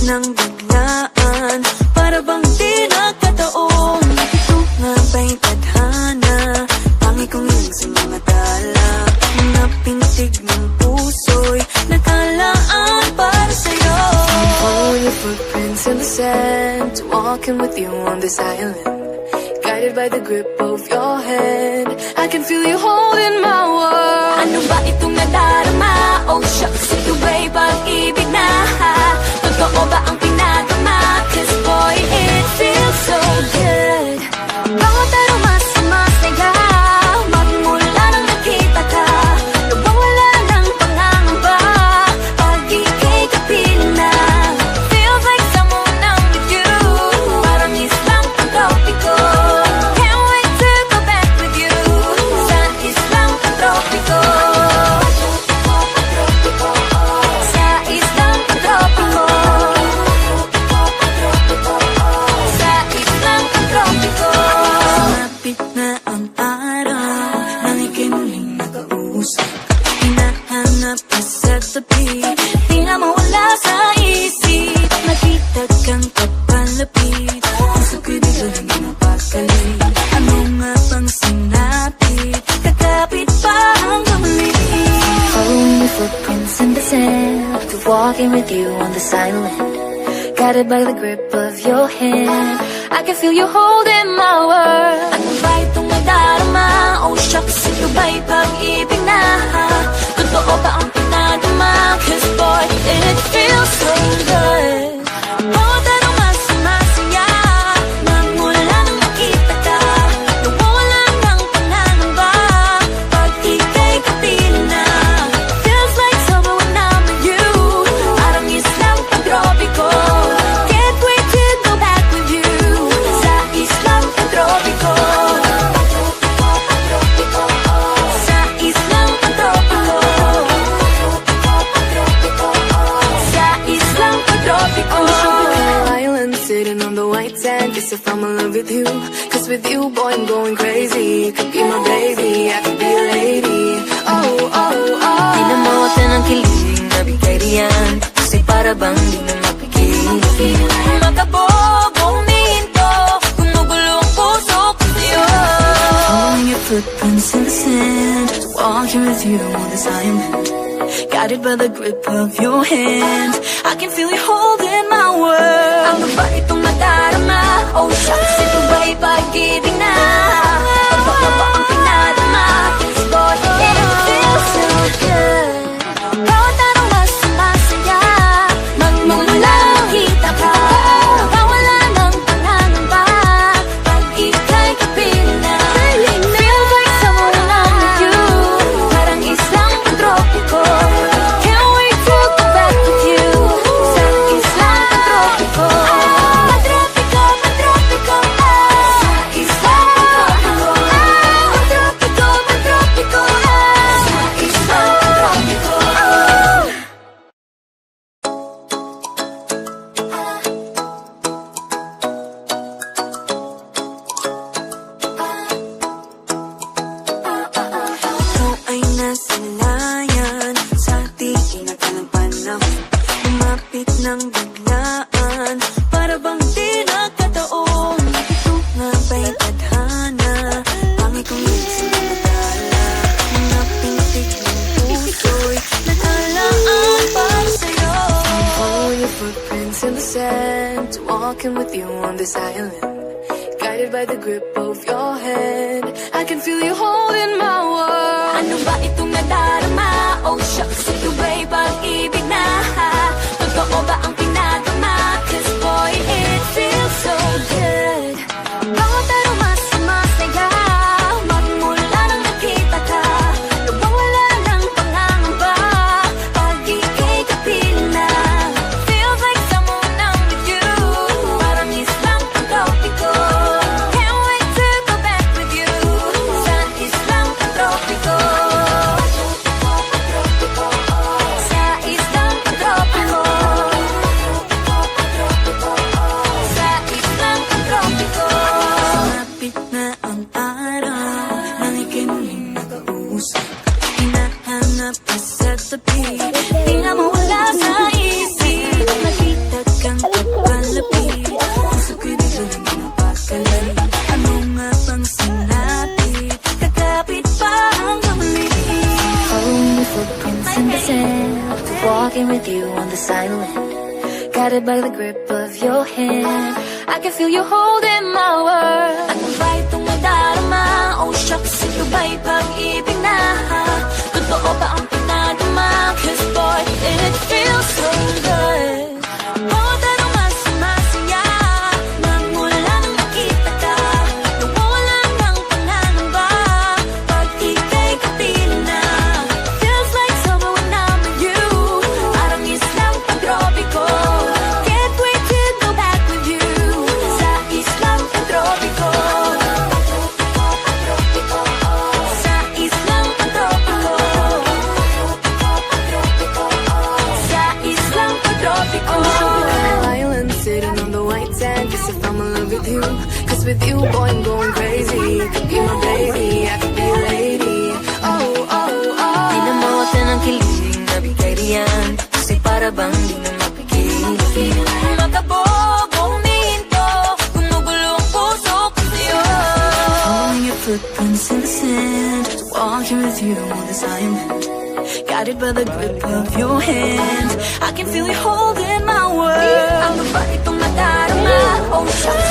ng biglaan, para bang di nagkataon. Ito nga ba'y tadhana, tangi kong iling sa mga tala. Mga pintig ng puso'y nakalaan para sa'yo. Follow your footprints in the sand, walking with you on this island, guided by the grip of your hand. I can feel you holding my world. Ano ba itong nadarama? Oh shucks, ito ba'y pag-ibig na? Totoo ba ang pinagama? 'Cause boy, it feels so good. Bawat aroma sumasaya, magmula nang nakita ka. Nawawala ng pangangamba, pag ika'y kapiling na. Feels like someone I'm with you, parang islang pantropiko. Can't wait to go back with you, sa islang pantropiko. Sa islang pantropiko. Sa islang pantropiko. Sumapit na ang araw, nang ika'y muling nakausap. Hinahanap ka sa tabi, Di na mawala sa isip. nakita kang kapalapit. Puso ko'y bigla naging mapakalit. Ano nga bang sinapit? Kakapit pa hanggang muli. Following your footprints in the sand, walking with you on this island, guided by the grip of your hand. I can feel you holding my world. Ano ba itong nadarama? Oh shucks, ito ba'y pag-ibig na? Totoo ba ang pinagama? 'Cause boy, it feels so good. Bawat aroma sumasaya, magmula nang nakita ka. Nawawala ng pangangamba, pag ika'y kapiling na. Feels like summer when I'm with you, parang islang pantropiko. Can't wait to go back with you, sa islang pantropiko. Sa islang pantropiko. Sa islang pantropiko. Island sitting on the white sand, guess if I'm in love with you. 'Cause with you, boy, I'm going crazy. You could be my baby, I could be a lady. Oh, oh, oh. Di na mawata ng kilig na bigay riyan, kasi para bang di na mapigil. Makabog, huminto, gumugulo ang puso ko sa'yo. Following your footprints in the sand, walking with you on this island, guided by the grip of your hand. I can feel you holding my world. Ano ba itong nadarama? Oh shucks, ito ba'y pag-ibig na? Totoo ba ang pinadama? 'Cause boy, it feels so good. Bawat aroma sumasaya, magmula nakita ka. Nawawala ng pangangamba, pag ika'y kapiling na. Feels like someone I'm with you, parang islang pantropiko. Can't wait to go back with you, sa islang pantropiko. Pantropiko, pantropiko, sa islang pantropiko. Pantropiko, pantropiko, sa islang pantropiko. Ikaw ay nasa layan, sa tingin na ng panahon. Lumapit ng biglaan, para bang di nagkataon. Ito nga ba'y tadhana, tangi kong iling sa mga tala. Mga pintig ng puso'y nakalaan para sa'yo. Follow your footprints in the sand, walking with you on this island, guided by the grip of your hand. I can feel you holding my world. Ano ba itong nadarama? Oh shucks, ito ba'y pag-ibig na? Totoo ba ang pinagama? 'Cause boy, it feels so good. Bawat aroma sumasaya, magmula nang nakita ka. Nawawala ng pangangamba, pag ika'y kapiling na. Feels like someone I'm with you, parang islang pantropiko. Can't wait to go back with you, sa islang pantropiko. Sa islang pantropiko. island. Guided by the grip of your hand, I can feel you holding my world. Ano ba itong nadarama? Oh shucks, ito ba'y pag-ibig na? Totoo ba ang pinadama? Cause boy, it feels so good. Bawat araw mas sumasaya nang mula nang makita ka. Nawawala ng pananamba pag ika'y kapiling na. Feels like summer when I'm with you. Parang islang pagtropiko. Can't wait to go back with you sa islang pagtropiko. Sa islang pagtropiko. Sa islang pagtropiko. Island sitting on the white sand. Guess if I'm in love with you, cause with you, boy, I'm going crazy. Could be my baby, I could be a lady. Oh, oh, oh. Di na mawata ng kilig na bigay riyan. Kasi para bang di na mapigil. Makabog, huminto, gumugulo ang puso ko sa'yo. Following your footprints in the sand, walking with you on this island. Guided by the grip of your hand, I can feel you holding my world. Ano ba itong nadarama? Oh shucks,